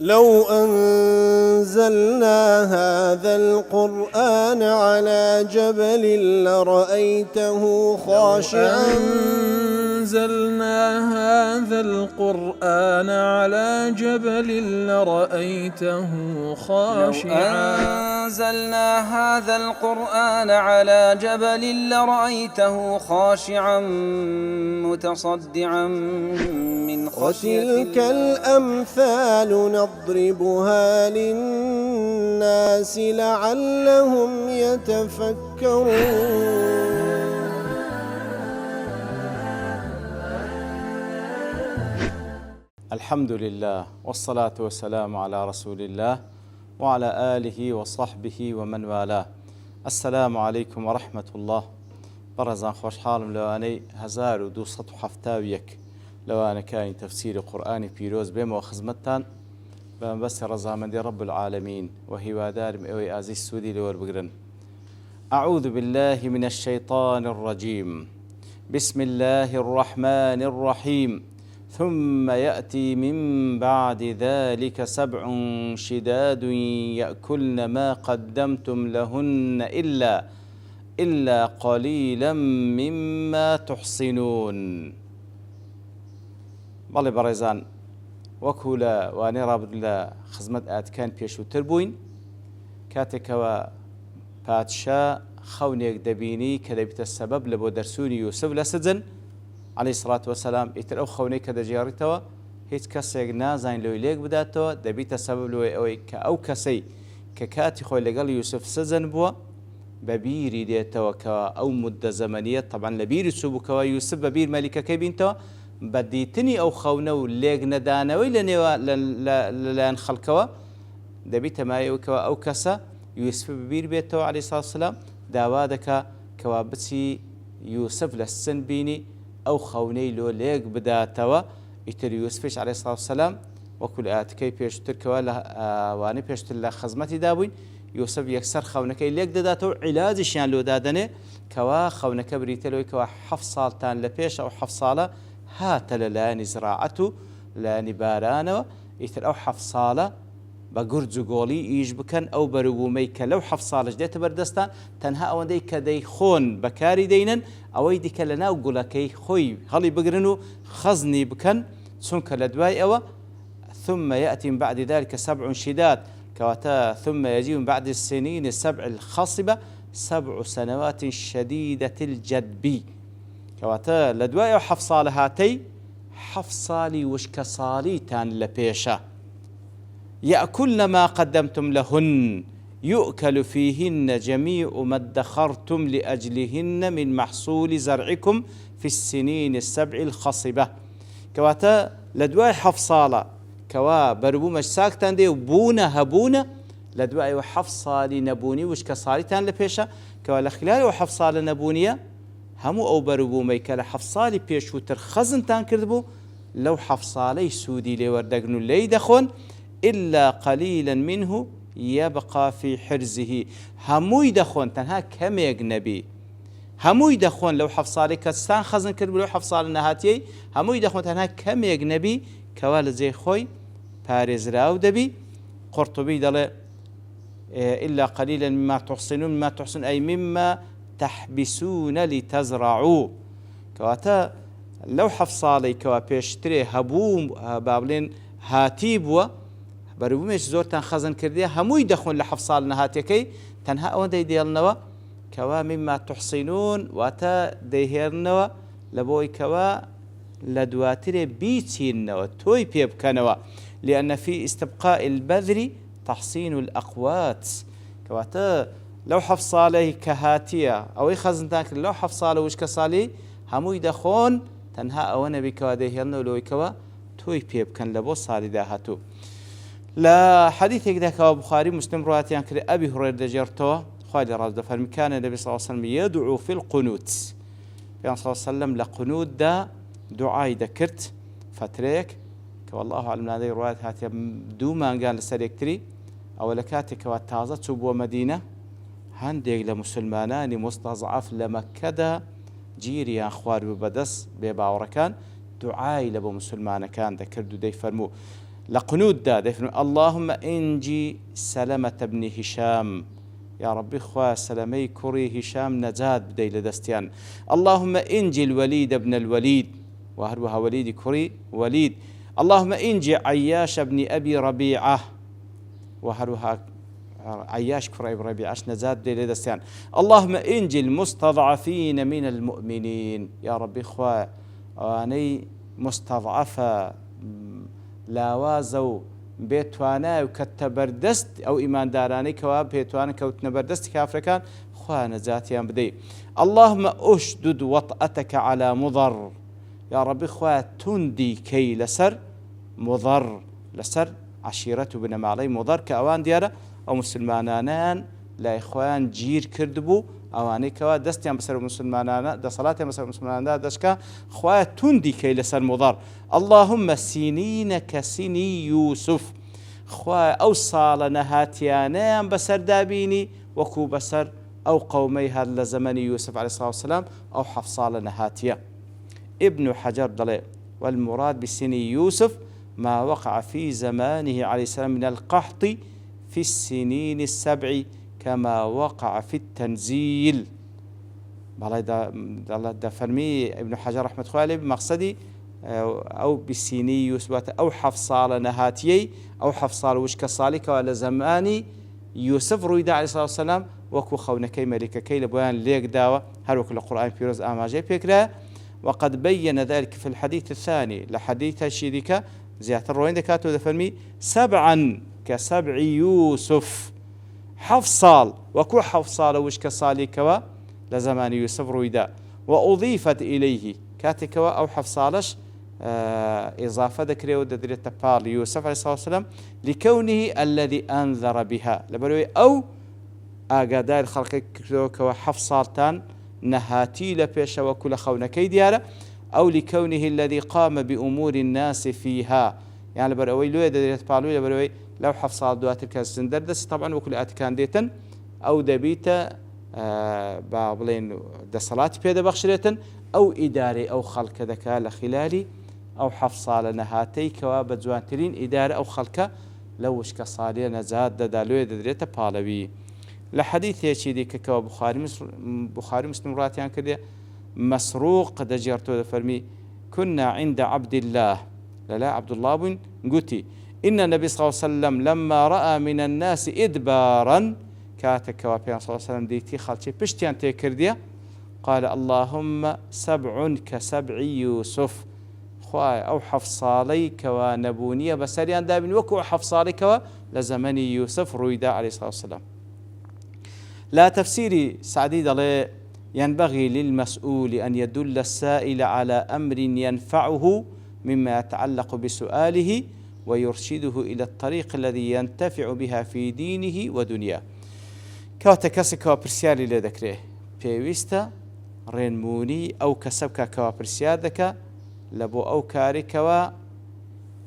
لو أنزلنا هذا القرآن على جبل لرأيته خاشعا أنزلنا هذا القرآن على جبل لرأيته خاشعا أنزلنا هذا القرآن على جبل لرأيته خاشعا متصدعا من خشية وتلك الأمثال نضربها للناس لعلهم يتفكرون. الحمد لله والصلاة والسلام على رسول الله وعلى آله وصحبه ومن والاه. السلام عليكم ورحمة الله. برزان خوش حالم لواني 1271 لوانا كاين تفسير قرآن بيروز بما وخزمتان بس رزامندي رب العالمين وهي دارم اوي ازي السودي لور بقرن. أعوذ بالله من الشيطان الرجيم. بسم الله الرحمن الرحيم. ثم يأتي من بعد ذلك 7 شداد يأكلن ما قدمتم لهن إلا قليلا مما تحصنون. بەڵێ بەڕێزان وەکو لە وانەی ڕابرد لە خزمەت ئاتکان پێشووتر بووین کاتێکەوە پادشا خەونێک دەبینی کە دەبێتە سەبەب لە بۆ دەرسوونی یوسف لە سجن عەلەیهی سەڵات وەسەلام ئیتر ئەو خەونەی کە دەجێڕێتەوە هیچ کەسێک نازانین لەوەی لێک بداتەوە دەبێتە سەبەب لەوەی ئەوەی کە ئەو کەسەی کە کاتی خۆی لەگەڵ یوسف سجن بووە بەبیری دێتەوە کە ئەو مدە زەمەنیە تەبعاً لە بیری چوو بووکەوە یوسف بەبیر مەلیکەکەی بینتەوە بەدیتنی ئەو خەونە و لێک نەدانەوەی لەلایەن خەڵکەوە دەبێتە مایەوەکەوە ئەو کەسە یوسف ببیر بێتەوە عەلەیهی سەڵات وسەلام داوا دەکا کەوا بچی یوسف لە سن بینی ئەو خەونەی لۆ لێک بداتەوە. ئیتر یوسفیش عەلەیهی سەڵات وسەلام وەکو لە ئاتەکەی پێشترکەوە لە وانەی پێشتر لە خزمەتی دابووین یوسف یەکسەر خەونەکەی لێک دەداتەوە عیلاجیشیان لۆ دادەنێ کەوا خەونەکە بریتە لەوەی کەوا 7 ساڵتان لە پێش ئەو 7 ساڵە هاتە لەلایەنی زراعەت و لایەنی بارانەوە ئیتر ئەو 7 ساڵە بە گورج و گۆڵی ئیش بکەن ئەو بەروبوومەی کە لەو 7 ساڵش دێتە بەردەستان تەنها ئەوەندەی کە دەیخۆن بەکاری دەینن ئەوەی دیکە لە ناو گوڵەکەی خۆی هەڵی بگرن و خەزنی بکەن چونکە لە دوای ئەوە ثم يأتي من بعد ذلك 7 شداد كواتا ثم يجي من بعد السنين 7 الخصبة 7 سنوات شديدة الجدب كواتا لدواء 7 ساڵە هاتەی 7 ساڵی وشکە ساڵیتان لە پێشە. يأكلن ما قدمتم لهن يؤكل فيهن جميع ما ادخرتم لأجلهن من محصول زرعكم في السنين 7 الخصبة كواتا لدواء 7 ساڵە کەوا بەروبوومەش ساکتان دێ و بوونە هەبوونە لە دوای 7 ساڵی نەبوونی وشکە ساڵیتان لە پێشە کەوا لە خلال 7 ساڵە نەبوونیە هەموو ئەو بەروبوومەی کە لە 7 ساڵی پێشووتر خەزنتان کردبوو لەو 7 ساڵەی سوودی لێوەردەگرن و لێی دەخۆن إلا قليلا منه يبقى في حرزه هەمووی دەخۆن تەنها کەمێک نەبی هەمووی دەخۆن لەو 7 ساڵی کە ستان خەزن کرد لەو 7 ساڵ نەهاتیەی هەمووی دەخۆن تەنها کەمێک نەبی کەوا لە جێی خۆی پارێزراو دەبی. قورطوبی دەڵێ إلا قليلا مما تحصنون مما تحصن أي مما تحبسون لتزرعوا كواتا لو 7 ساڵی کەوا پێشترێ هەبوو بابلێن هاتی بووە بەروبوومێش زۆرتان خەزن کردێ هەمووی دەخۆن لە 7 ساڵ نەهاتیەکەی تەنها ئەوەندەی دێڵنەوە کەوا مما تحصنون واتە دەیهێرنەوە لە بۆی کەوا لە دواترێ بیچینەوە تۆی پێ بکەنەوە لأن في استبقاء البذر تحصين الأقوات كواتا لو 7 ساڵەی کە هاتیە ئەوەی خەزنتان کرد لەو 7 ساڵە وشکە ساڵی هەمووی دەخۆن تەنها ئەوە نەبی کەوا دەیهێڵنەوە لەوەیکەوە تۆی پێ بکەن لە بۆ ساڵی داهاتوو. لە حەدیثێکدا کەوا بوخاری مسلم ڕواتیان کرد ئەبی هورێرە دەجێڕتەوە خوای لێ ڕاز دەفەرمی کان النبی صلی الله عليه وسلم يدعو في القنوت پێغەمبەر صلی الله عليه وسلم لە قنوتدا دوعای دەکرد فترەیەک کە والله أعلم لادەی ڕوات هاتیە 2 مانگان لەسەر یەکتری ئەوە لە کاتێکەوە تازە چوو بۆ مەدینە هەندێک لە موسڵمانانی مستەضعەف لە مەککەدا گیریان خوارد بوو بەدەست بێ باوەڕەکان دوعای لە بۆ موسڵمانەکان دەکرد و دەیفەرموو لقنوت دا اللهم إنجي سلمة بن هشام يا ربي خوا سلمي كري هشام نجات بدي لدستيان اللهم إنجي الوليد بن الوليد وهروها وليد كري وليد اللهم إنجي عياش بن أبي ربيعة وهروها عياش كري ربيعة نجات بدي لدستيان اللهم إنجي المستضعفين من المؤمنين يا ربي خوا واني مستضعفة لاوازو بێتوانای و کە تەبەردەست ئەو ئیماندارانەی کەوا پێتوانە کەوتنە بەردەستی کافرەکان خوا نەجاتیان بدەیت اللهم أشدد وطأتك على مضر يا ربي خوا توندی کەی لەسەر مضر لەسەر عشیرەت و بنەماڵەی مضر کە ئەوان دیارە ئەو مسلمانانیان لای خۆیان گیر کردبوو ئەوانەی کەوا دەستیان بەسەر مسلمانانە دەسەڵاتیان بەسەر مسلماناندا دەشکا خوا توندی کەی لەسەر مضر اللهم سینینە کە سینی یوسف خوا ئەو ساڵە نەهاتیانەیان بەسەر دابینی وەکو بەسەر ئەو قەومەی هەر لە زەمەنی یوسف عەلەیهی سڵاو وسەلام ئەو 7 ساڵە نەهاتیە ابن حجر دەڵێ والمراد بسني يوسف ما وقع في زمانه عليه السلام من القحط في السنين السبع كما وقع في التنزيل دا فرمي ابن حجر رحمة الله عليه بمقصدي أو بسيني يوسف أو 7 ساڵە نەهاتیەی أو 7 ساڵ وشکە ساڵی کەوا لە زەمانی یوسف ڕوویدا عەلەیهی سڵاو وسەلام وەکو خەونەکەی مەریکەکەی لە بۆیان لێک داوە هەروەکو لە قورئانی پیرۆز ئاماژەی پێکرا وقد بين ذلك في الحديث الثاني لحديث الشريكة زيادة الروين دكاتو دفرمي 7 كسبع يوسف 7 ساڵ وەکو 7 ساڵە وشکە ساڵی کەوا لە زەمانی یوسف ڕوویدا وأضيفت إليه کاتێکەوە ئەو 7 ساڵەش إضافة ذكره ودريت بال يوسف عليه الصلاة والسلام لكونه الذي أنذر بها لبروي أو أقدار خلق كوا 7 ساڵتان نهاتي لبيش وكل خونكي ديارة أو لكونه الذي قام بأمور الناس فيها يعني لبروي لو دريت بالو لبروي لو 7 ساڵ دواتر كان دردس طبعا وكل أتكان ديتن أو دبيته بابلين دسالات بيدا بخشريتن أو إداري أو خلق ذكاء لخلالي أو 7 ساڵە نەهاتەی کەوا بە جوانترین ئیدارە ئەو خەڵکە لە وشکە ساڵیە نەجات دەدالوێ دەدرێتە پاڵەوی لە حەدیثێکی دیکەکەوە بوخاری مسلم ڕاتیان کردێ مەسروق دەجێڕتۆ دەفەرمی كنا عند عبد الله للا عبد الله بن قوتي إن النبي صلى الله عليه وسلم لما رأى من الناس إدبارا كاتكوا بيان صلى الله عليه وسلم ديتي خالتي بشتيان تيكرديا قال اللهم 7 كسبع يوسف خواي أو 7 ساڵەی کەوا نەبوونیە بەسەریان دابین وەکو 7 ساڵی کەوا لە زەمەنی یوسف ڕوویدا عليه الصلاة والسلام لا تفسيري سعدي دڵێ ينبغي للمسؤول أن يدل السائل على أمر ينفعه مما يتعلق بسؤاله ويرشده إلى الطريق الذي ينتفع بها في دينه ودنياه کەواتە کەسێکەوە پرسیاری لێ دەکرێ پێویستە ڕێنمونی ئەو کەسە بکە کەوا پرسیار دەکا لە بۆ ئەو کارێکەوە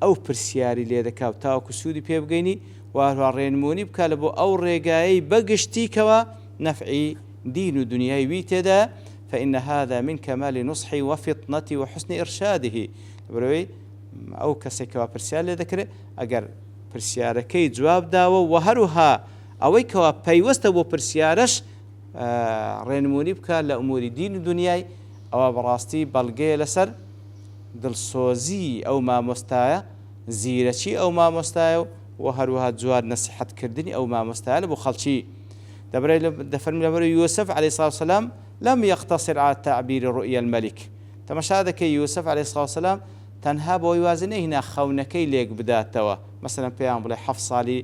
ئەو پرسیاری لێ دەکا و تاوەکو سوودی پێ بگەینی وهروە ڕێنمونی بکە لە بۆ ئەو ڕێگایەی بەگشتیکەوە نەفعی دین و دنیای وی تێدا فإن هذا من كمال نصحي وفطنتي وحسن إرشاده بروي أو كسيكوا پرسیار لێ دەکرێ ئەگەر پرسیارەکەی جواب داوە و هەروها ئەوەی کەوا پەیوەستە بۆ پرسیارەش ڕێنمونی بکە لە ئوموری دین و دنیای ئەوە بەڕاستی بەڵگەیە لەسەر دڵسۆزی ئەو مامۆستایە زیرەکی ئەو مامۆستایە و هەروەها جوار نەسیحەتکردنی ئەو مامۆستایە لە بۆ خەڵکی دەفەرمی لەبەرەوەی یوسف عليه الصلاة والسلام لم يقتصر على تعبير رؤيا الملك تەماشا دەکەی یوسف عليه الصلاة والسلام تەنها بۆی وازە نەهێنا خەونەکەی لێک بداتەوە مثلا پێیان بڵێ 7 ساڵی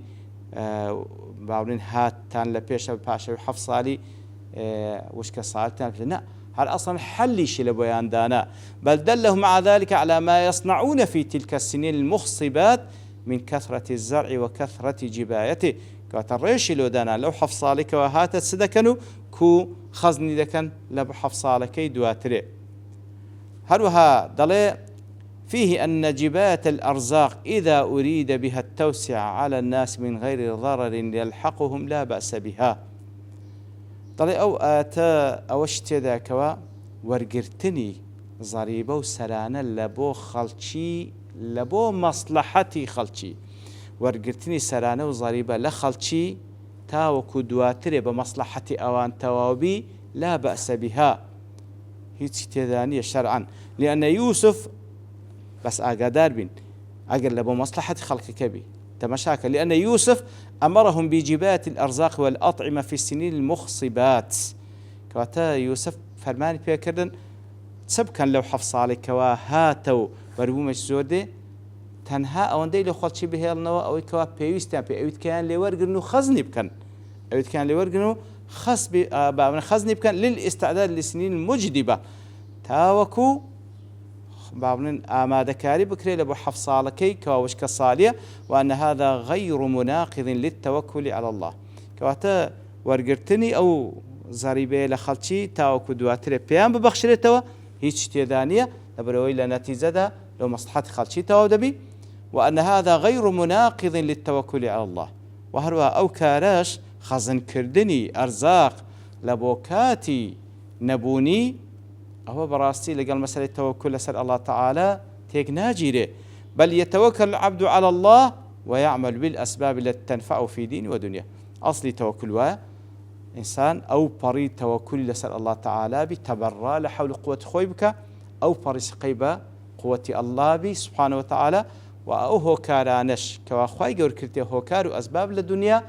باورین هاتتان لە پێشە پاشەوی 7 ساڵی وشکە ساڵتان نا هل أصلا حلش لبيان دانا بل دله مع ذلك على ما يصنعون في تلك السنين المخصبات من كثرة الزرع وكثرة جبايته كاتريش لو دانا لو 7 ساڵێک وهات سدكنو كو خزني دكن لب 7 ساڵەکەی دواترێ هروها دلي فيه أن جباية الأرزاق إذا أريد بها التوسع على الناس من غير ضرر يلحقهم لا بأس بها دەڵێ ئەو ئاتە ئەوەش تێداکەوە وەرگرتنی زەریبە و سەرانە لە بۆ خەڵکی لە بۆ مەسلەحەتی خەڵکی وەرگرتنی سەرانە و زەریبە لە خەڵکی تاوەکو دواترێ بە مەسلەحەتی ئەوان تەواوبی لا بەئسە بها هیچی تێدا نییە شەرعەن لأن يوسف بەس ئاگادار بین ئەگەر لە بۆ مەسلەحەتی خەڵکەکە بی تەماشاکە لأن يوسف أمرهم بجبات الأرزاق والأطعمة في السنين المخصبات كواتا يوسف فرماني پێکردن سبكان لو حفص عليكوا هاتو بەروبوومەش زۆر دێ تەنها ئەوەندەی لە خەڵکی بهێڵنەوە ئەوەی کەوا پێویستیان پێ ئەویتکەیان لێوەرگرن و خەزنی بکەن ئەویتکەیان لێوەرگرن و خەزنی بکەن للاستعداد لسنين المجدبة تاوەکو بابنن ئامادەکاری بکرێت لە بۆ حەفت ساڵەکەی کەوا وشکە ساڵیە وأن هذا غير مناقض للتوكل على الله کەواتە وەرگرتنی ئەو زەریبەیە لە خەڵکی تاوەکو دواترێ پێیان ببەخشرێتەوە هیچ تێدا نییە لەبەرەوەی لە نەتیجەدا لەو مەسلحەتی خەڵکی تەواو دەبی وأن هذا غير مناقض للتوكل على الله وهروە ئەو کارەش خەزنکردنی ئەرزاق لە بۆ کاتی نەبوونی ئەوە بەڕاستی لەگەڵ مەسەلەی تەوەکل لەسەر الله تعالى تێک ناگیرێ بل يتوكل العبد على الله ويعمل بالأسباب التي تنفعه في دين ودنيا أصلي توكل وایە إنسان أو بري توكل لسر الله تعالى بتبرى لحول قوة خوي بك أو بري سقيبة قوة الله بي سبحانه وتعالى وأو هو كارانش كوا خوي جور كرتي هو كارو أسباب للدنيا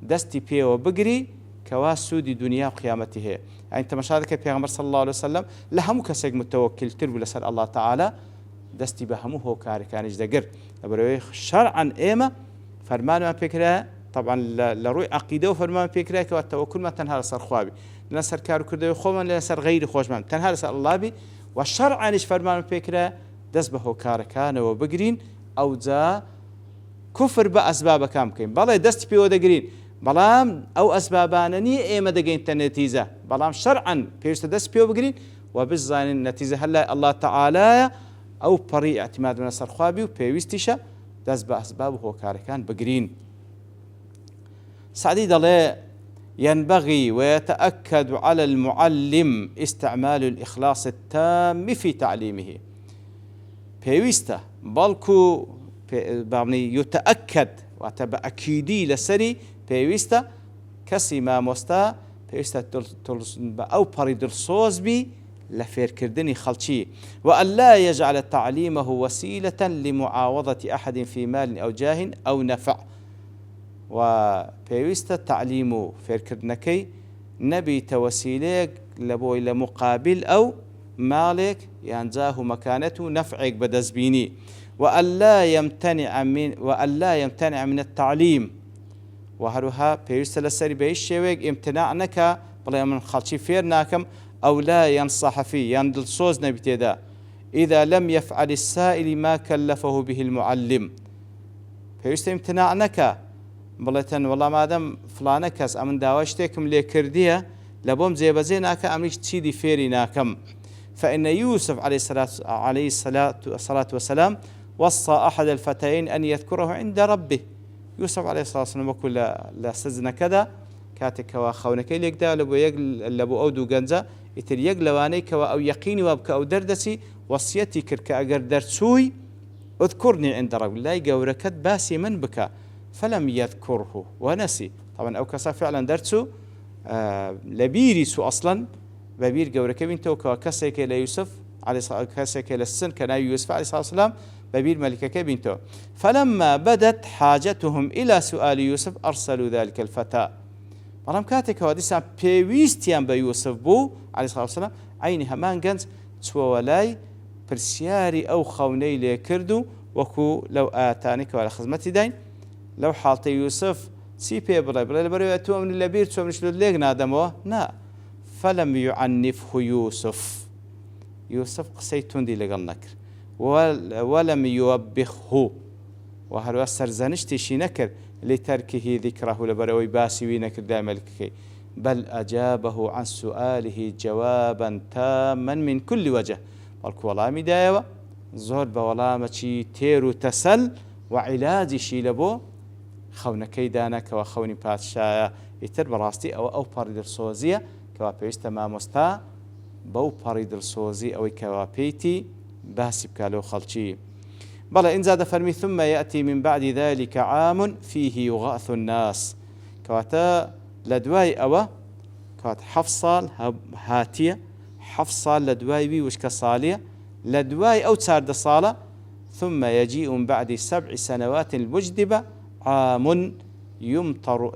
دستي بيه وبقري كوا سودي دنيا وقيامته يعني أنت مشاهدك في صلى الله عليه وسلم لهم كسج متوكل تربو لسر الله تعالى دستي بهمو هو كار كانش دقر لبروي شرعا إيما فرمان ما فكره طبعا لروي عقيده وفرمان فكره والتوكل ما تنهى لسر خوابي لسر كارو كردوي خوما لسر غير خوش ما تنهى لسر الله بي والشرع نش فرمان فكره دس به كار كان وبقرين او ذا كفر باسباب كام كاين بالله دست بيو دقرين بلام او اسبابانني ايما دقين النتيجه بلام شرعا بيست دست بيو بقرين وبالزين النتيجه هلا الله تعالى او بري اعتماد نصر خوابي وبيوستيشا دس باسباب هو كار كان بقرين سعدي دلي ينبغي ويتأكد على المعلم استعمال الإخلاص التام في تعليمه بيويستا بلكو بابني يتأكد وتبقى أكيدي لسري بيويستا كسي ما مستا بيويستا أو بريد الصوز بي لفير كردني خلشي وأن لا يجعل تعليمه وسيلة لمعاوضة أحد في مال أو جاه أو نفع وبيويست تعليم فيركردنكي نبي توسيلك لبوي لمقابل أو مالك ينزاه مكانته نفعك بدزبيني وألا يمتنع من التعليم وهروها بيويست لسري بيش شويك امتناعنك بلا من خلشي فيرناكم أو لا ينصح فيه يندل صوز نبتدا إذا لم يفعل السائل ما كلفه به المعلم بيويست امتناعنك بڵێتەن وەڵام ئادەم فلانە کەس ئەمن داوا شتێکم لێ کردیە لە بۆم جێبەجێ ناکە ئەمریش چیدی فێری ناکەم فإن يوسف عليه الصلاة والسلام وصى أحد الفتيين أن يذكره عند ربه يوسف عليه الصلاة والسلام وكل لا سزن كذا كاتك وخونك ليك دا لبو أو دو جنزة يتريق لوانيك أو يقيني وابك أو دردسي وصيتي كرك أجر درسوي اذكرني عند ربي لا يقوركت باسي من بك فلم يذكره ونسي طبعا أو كسا فعلا درسو لبيريسو أصلا ببير قورك بنتو كسيك ليوسف عليه الصلاة كسيك للسن كان يوسف عليه الصلاة والسلام ببير ملكك بنتو فلما بدت حاجتهم إلى سؤال يوسف أرسلوا ذلك الفتى بلام كاتك وديسا بيويستيان بيوسف بو عليه الصلاة والسلام عينها مان جنز توالاي برسياري أو خوني ليكردو وكو لو آتانك ولا خزمتي دين لو حالت يوسف سي بيبر بلا تو من اللبير تو من شلو ليك نادموه نا فلم يعنفه يوسف قسيتون دي لقل نكر ولم يوبخه وهل سرزنش تشي نكر لتركه ذكره لبروي باسي وينكر داملك بل أجابه عن سؤاله جوابا تاما من كل وجه والكو والله مدايوة زور بولامتي تيرو تسل وعلاجي شي لبو خونكي دانا كوا خوني باتشايا يتر براستي أو باريد الصوزية كوا بيست ما مستا بو باريد الصوزي أو كوا بيتي باسي بكالو خلشي بەڵێ ئینجا دەفەرمی ثم يأتي من بعد ذلك عام فيه يغاث الناس کەواتە لە دوای ئەوە کەواتە 7 ساڵ هاتیە 7 ساڵ لە دوای وی وشکە ساڵیە لە دوای ئەو 4 ساڵە ثم يجيء من بعد 7 سنوات المجدبة عام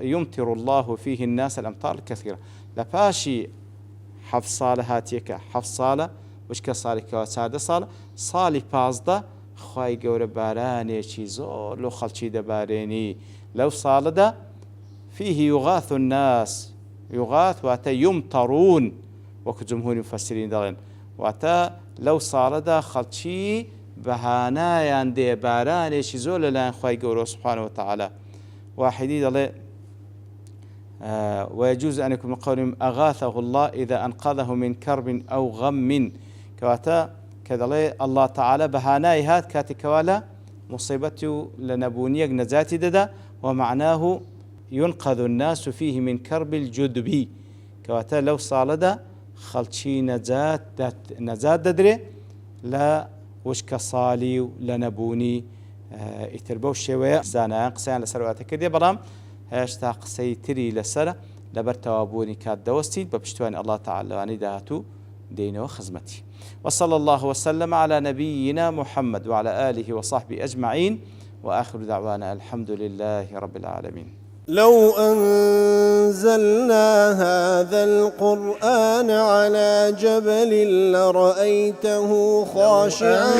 يمطر الله فيه الناس الأمطار الكثيرة لپاشی 7 ساڵە هاتیەکە 7 ساڵە وشکە ساڵێکەوە 4 ساڵە ساڵی 15 خوای گەورە بارانێکی زۆر لە خەڵکی دەبارێنی لەو ساڵەدا فيه يغاث الناس يغاث واتە يمطرون وەکو جمهوری مفەسرین دەڵێن واتە لەو ساڵەدا خەڵکی بەهانایان دێ بارانێکی زۆر لەلایەن خوای گەورە سبحانه وتعالى واحدی دەڵێ ويجوز أن يكون من قولهم أغاثه الله إذا أنقذه من كرب أو غم كواتا كذلك الله تعالى بهاناي هات كاتكوالا مصيبته لنبونيك نزاتي ددا ومعناه ينقذ الناس فيه من كرب الجدب كواتا لو صالدا خلشي نزات ددري لا وشك صالي لنبوني اتربو الشوية زانا قسيان لسرواتك كدي برام هاشتا قسەی تری لەسەر لەبەر تەوابوونی کات دەوەستیت بە پشتیوانی الله تعالى وانی داهاتوو دێنەوە خزمەتی وصلى الله وسلم على نبينا محمد وعلى آله وصحبه أجمعين وآخر دعوانا الحمد لله رب العالمين لو أنزلنا هذا القرآن على جبل لرأيته خاشعا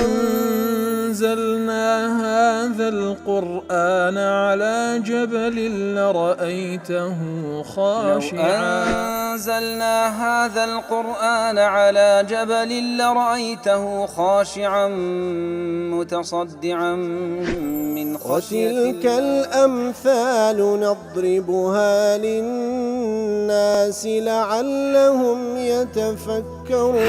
أنزلنا هذا القرآن على جبل لرأيته خاشعا أنزلنا هذا القرآن على جبل لرأيته خاشعا متصدعا من خشية الله وتلك الأمثال نضربها للناس لعلهم يتفكرون